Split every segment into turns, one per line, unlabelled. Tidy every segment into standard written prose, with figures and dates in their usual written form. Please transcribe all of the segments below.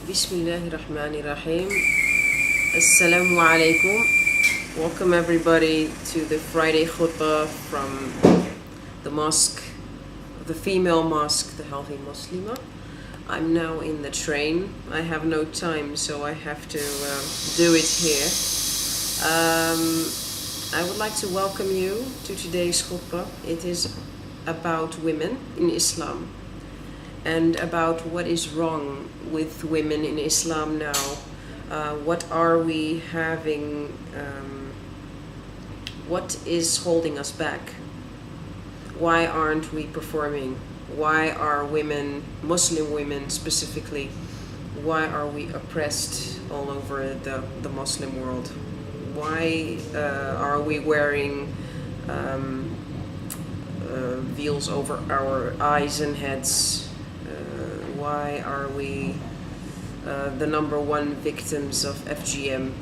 Bismillahirrahmanirrahim. Assalamu alaikum. Welcome everybody to the Friday khutbah from the mosque, the female mosque, the Healthy Muslima. I'm now in the train. I have no time, so I have to do it here. I would like to welcome you to today's khutbah. It is about women in Islam and about what is wrong with women in Islam now. What are we having? What is holding us back? Why aren't we performing? Why are women, Muslim women specifically, why are we oppressed all over the Muslim world? Why are we wearing veils over our eyes and heads? Why are we the number one victims of FGM?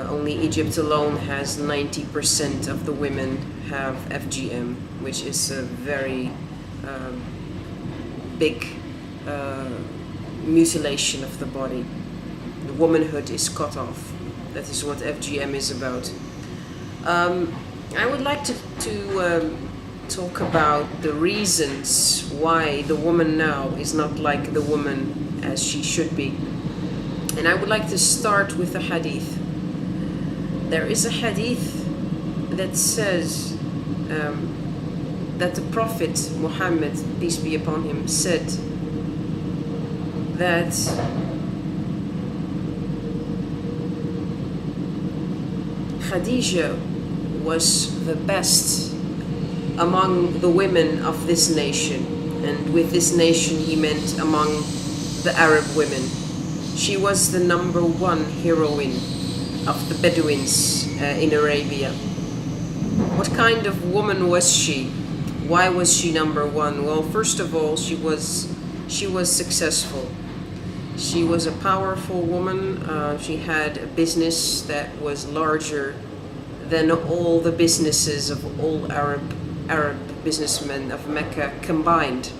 Only Egypt alone has 90% of the women have FGM, which is a very big mutilation of the body. The womanhood is cut off. That is what FGM is about. I would like to talk about the reasons why the woman now is not like the woman as she should be. And I would like to start with a hadith. There is a hadith that says that the Prophet Muhammad, peace be upon him, said that Khadija was the best among the women of this nation, and with this nation he meant among the Arab women. She was the number one heroine of the Bedouins in Arabia. What kind of woman was she? Why was she number one? Well, first of all, she was successful. She was a powerful woman. She had a business that was larger than all the businesses of all Arab businessmen of Mecca combined.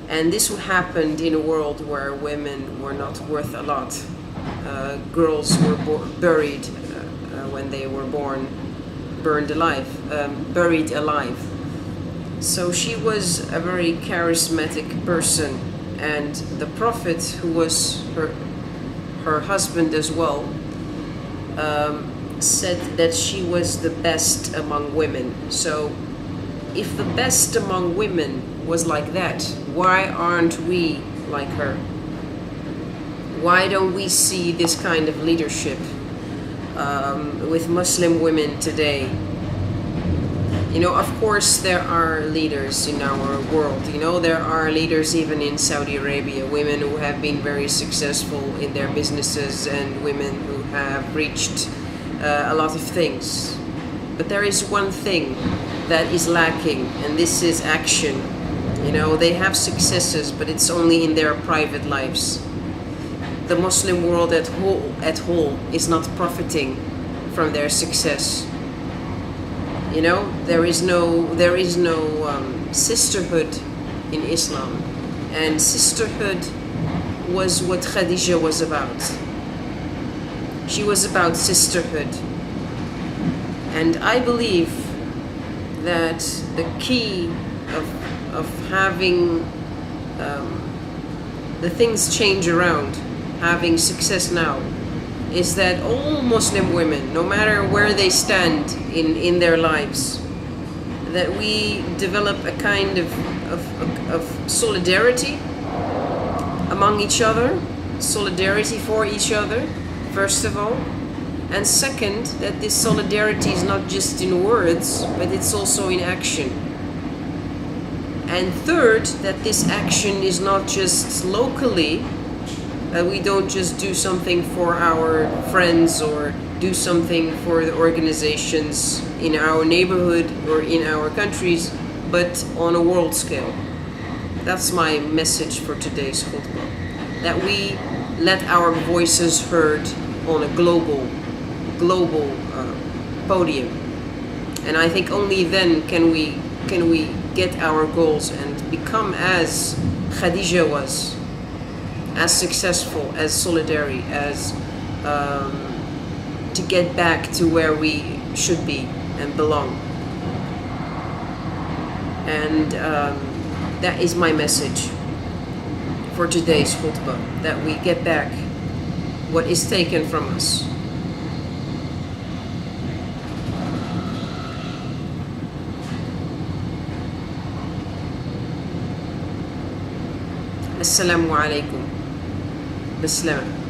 And this happened in a world where women were not worth a lot. Girls were buried when they were born, buried alive. So she was a very charismatic person, and the Prophet, who was her husband as well, said that she was the best among women. So if the best among women was like that, why aren't we like her? Why don't we see this kind of leadership with Muslim women today? You know, of course there are leaders in our world. You know, there are leaders even in Saudi Arabia, women who have been very successful in their businesses and women who have reached a lot of things. But there is one thing that is lacking, and this is action. You know, they have successes, but it's only in their private lives. The Muslim world at whole is not profiting from their success. You know, there is no sisterhood in Islam, and sisterhood was what Khadija was about. She was about sisterhood. And I believe that the key of having the things change around, having success now, is that all Muslim women, no matter where they stand in their lives, that we develop a kind of solidarity among each other, solidarity for each other, first of all. And second, that this solidarity is not just in words, but it's also in action. And third, that this action is not just locally, that we don't just do something for our friends or do something for the organizations in our neighborhood or in our countries, but on a world scale. That's my message for today's khutbah. That we let our voices heard on a global podium. And I think only then can we get our goals and become as Khadija was. as successful, as solidary, as to get back to where we should be and belong. And that is my message for today's khutbah, that we get back what is taken from us. Assalamu alaikum. Bismillah.